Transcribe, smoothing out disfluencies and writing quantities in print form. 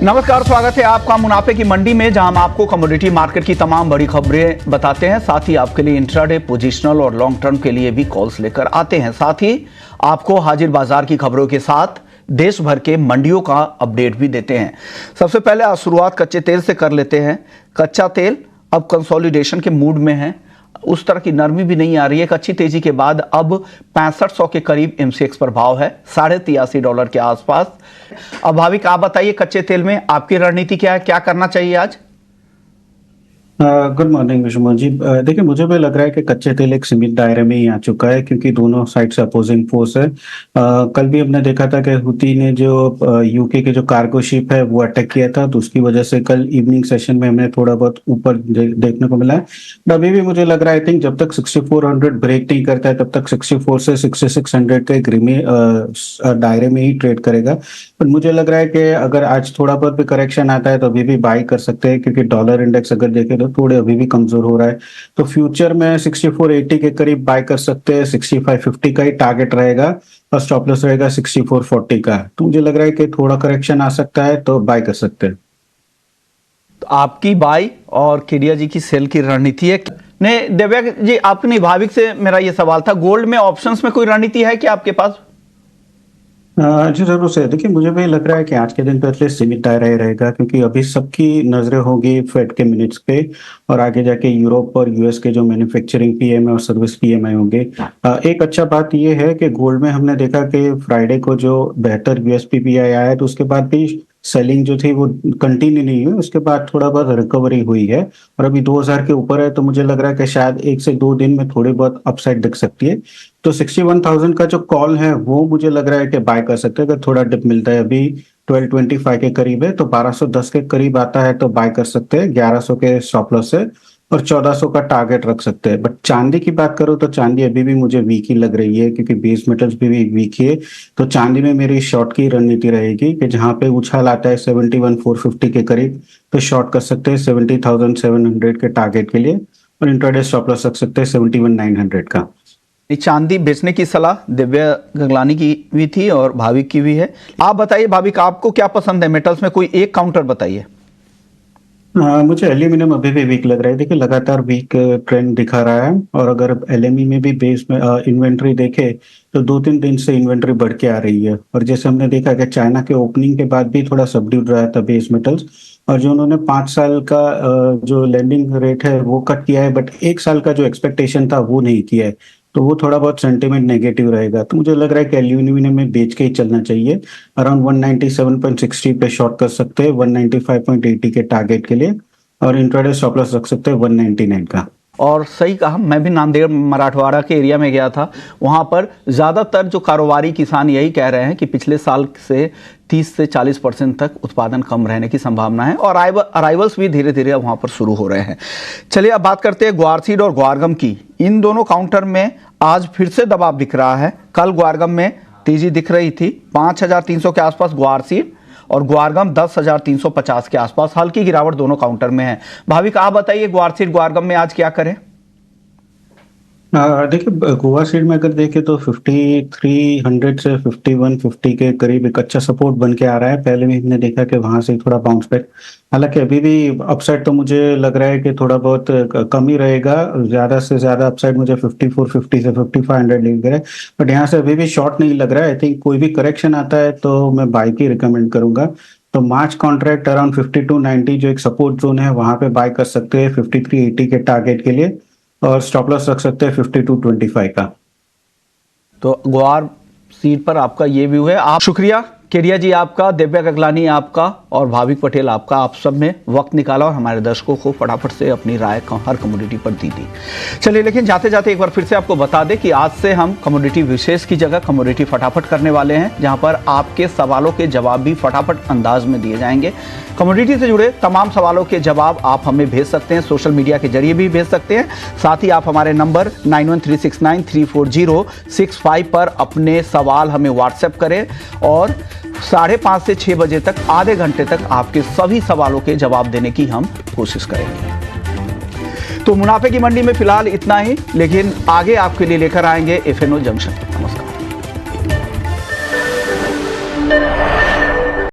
नमस्कार, स्वागत है आपका मुनाफे की मंडी में, जहां हम आपको कमोडिटी मार्केट की तमाम बड़ी खबरें बताते हैं। साथ ही आपके लिए इंट्राडे, पोजिशनल और लॉन्ग टर्म के लिए भी कॉल्स लेकर आते हैं। साथ ही आपको हाजिर बाजार की खबरों के साथ देश भर के मंडियों का अपडेट भी देते हैं। सबसे पहले आज शुरुआत कच्चे तेल से कर लेते हैं। कच्चा तेल अब कंसोलिडेशन के मूड में है, उस तरह की नरमी भी नहीं आ रही है। एक अच्छी तेजी के बाद अब 6500 के करीब MCX पर भाव है, $83.5 के आसपास। अब भाविक, आप बताइए, कच्चे तेल में आपकी रणनीति क्या है, क्या करना चाहिए आज? Good morning Vishnu ji. देखिए, मुझे भी लग रहा है कि कच्चे तेल एक सीमित दायरे में ही आ चुका है, क्योंकि दोनों साइड से अपोजिंग फोर्स है। कल भी हमने देखा था कि हुती ने जो यूके के जो कार्गो शिप है वो अटैक किया था, तो उसकी वजह से कल इवनिंग सेशन में हमें थोड़ा बहुत ऊपर देखने को मिला है। बट अभी भी मुझे लग रहा है, आई थिंक जब तक 6400 ब्रेक नहीं करता है तब तक 64 से 6600 के दायरे में ही ट्रेड करेगा। पर मुझे लग रहा है कि अगर आज थोड़ा बहुत भी करेक्शन आता है तो अभी भी बाई कर सकते हैं, क्योंकि डॉलर इंडेक्स अगर देखें तो थोड़े अभी भी कमजोर हो रहा है। तो फ्यूचर में 6480 के करीब बाय कर सकते हैं। 6550 का ही टारगेट रहेगा और स्टॉप लॉस रहेगा 6440 का। तो मुझे लग रहा है कि थोड़ा करेक्शन आ सकता है तो बाय कर सकते हैं। तो आपकी बाई और केडिया जी की सेल की रणनीति है। नहीं दिव्या जी, आपने भाविक से मेरा ये सवाल था, गोल्ड में ऑप्शंस में कोई रणनीति है क्या आपके पास? जी जरूर से। देखिए, मुझे भी लग रहा है कि आज के दिन तो एटलीस्ट सीमित दायरा ही रहेगा, क्योंकि अभी सबकी नजरें होगी फेड के मिनट्स पे और आगे जाके यूरोप और यूएस के जो मैन्युफैक्चरिंग पीएमआई और सर्विस पीएमआई होंगे। एक अच्छा बात यह है कि गोल्ड में हमने देखा कि फ्राइडे को जो बेहतर यूएस पीपीआई आया, तो उसके बाद भी सेलिंग जो थी वो कंटिन्यू नहीं हुई, उसके बाद थोड़ा बहुत रिकवरी हुई है और अभी 2000 के ऊपर है। तो मुझे लग रहा है कि शायद 1 से 2 दिन में थोड़ी बहुत अपसाइड दिख सकती है। तो 61,000 का जो कॉल है वो मुझे लग रहा है कि बाय कर सकते हैं। अगर थोड़ा डिप मिलता है, अभी 1225 के करीब है, तो 1210 के करीब आता है तो बाय कर सकते हैं 1100 के स्टॉप लॉस से, और 1400 का टारगेट रख सकते हैं। बट चांदी की बात करूं तो चांदी अभी भी मुझे वीक ही लग रही है, क्योंकि बेस मेटल्स भी वीक ही है। तो चांदी में मेरी शॉर्ट की रणनीति रहेगी कि जहां पे उछाल आता है 71,450 के करीब, तो शॉर्ट कर सकते हैं 70,700 के टारगेट के लिए, और इंट्राडे स्टॉप लॉस रख सकते हैं 71,900 का। चांदी बेचने की सलाह दिव्या गगलानी की भी थी और भाविक की भी है। आप बताइए भाविक, आपको क्या पसंद है मेटल्स में? कोई एक काउंटर बताइए। मुझे एल्यूमिनियम अभी भी वीक लग रहा है। देखिए, लगातार वीक ट्रेंड दिखा रहा है, और अगर एलएमई में भी बेस में इन्वेंट्री देखे तो 2-3 दिन से इन्वेंट्री बढ़ के आ रही है। और जैसे हमने देखा कि चाइना के ओपनिंग के बाद भी थोड़ा सबड्यूड रहा था बेस मेटल्स, और जो उन्होंने 5 साल का जो लैंडिंग रेट है वो कट किया है, बट 1 साल का जो एक्सपेक्टेशन था वो नहीं किया है, तो वो थोड़ा बहुत सेंटिमेंट नेगेटिव रहेगा। तो मुझे लग रहा है कि एल्यूमिनियम में बेच के ही चलना चाहिए। अराउंड 197.60 पे शॉर्ट कर सकते हैं 195.80 के टारगेट के लिए, और इंट्राडे स्टॉप लॉस रख सकते हैं 199 का। और सही कहा, मैं भी नांदेड़ मराठवाड़ा के एरिया में गया था। वहाँ पर ज़्यादातर जो कारोबारी किसान यही कह रहे हैं कि पिछले साल से 30 से 40% तक उत्पादन कम रहने की संभावना है, और अराइवल्स भी धीरे धीरे वहाँ पर शुरू हो रहे हैं। चलिए अब बात करते हैं ग्वारसीड और ग्वारगम की। इन दोनों काउंटर में आज फिर से दबाव दिख रहा है। कल ग्वारगम में तेजी दिख रही थी, 5300 के आसपास ग्वारसीड और ग्वारगम 10,350 के आसपास। हल्की गिरावट दोनों काउंटर में है। भाविक, आप बताइए, ग्वारसीड ग्वारगम में आज क्या करें? देखिए, गोवा सीड में अगर देखें तो 5300 से 5150 के करीब एक अच्छा सपोर्ट बन के आ रहा है। पहले भी हमने देखा कि वहां से थोड़ा बाउंस बैक, हालांकि अभी भी अपसाइड तो मुझे लग रहा है कि थोड़ा बहुत कम ही रहेगा। ज्यादा से ज्यादा अपसाइड मुझे 5450 से 5500 लग रहा है, बट यहाँ से अभी भी शॉर्ट नहीं लग रहा है। आई थिंक कोई भी करेक्शन आता है तो मैं बाय की रिकमेंड करूंगा। तो मार्च कॉन्ट्रैक्ट अराउंड 5290 जो एक सपोर्ट जोन है वहां पे बाय कर सकते हैं 5380 के टारगेट के लिए, और स्टॉप लॉस रख सकते हैं 5225 का। तो ग्वार सीट पर आपका ये व्यू है। आप शुक्रिया केडिया जी आपका, दिव्या गगलानी आपका और भाविक पटेल आपका। आप सब ने वक्त निकाला और हमारे दर्शकों को फटाफट से अपनी राय हर कमोडिटी पर दी थी। चलिए, लेकिन जाते जाते एक बार फिर से आपको बता दें कि आज से हम कमोडिटी विशेष की जगह कमोडिटी फटाफट करने वाले हैं, जहां पर आपके सवालों के जवाब भी फटाफट अंदाज में दिए जाएंगे। कमोडिटी से जुड़े तमाम सवालों के जवाब आप हमें भेज सकते हैं, सोशल मीडिया के जरिए भी भेज सकते हैं। साथ ही आप हमारे नंबर 9136934065 पर अपने सवाल हमें व्हाट्सएप करें, और 5:30 से 6 बजे तक आधे घंटे तक आपके सभी सवालों के जवाब देने की हम कोशिश करेंगे। तो मुनाफे की मंडी में फिलहाल इतना ही, लेकिन आगे आपके लिए लेकर आएंगे FNO जंक्शन। नमस्कार।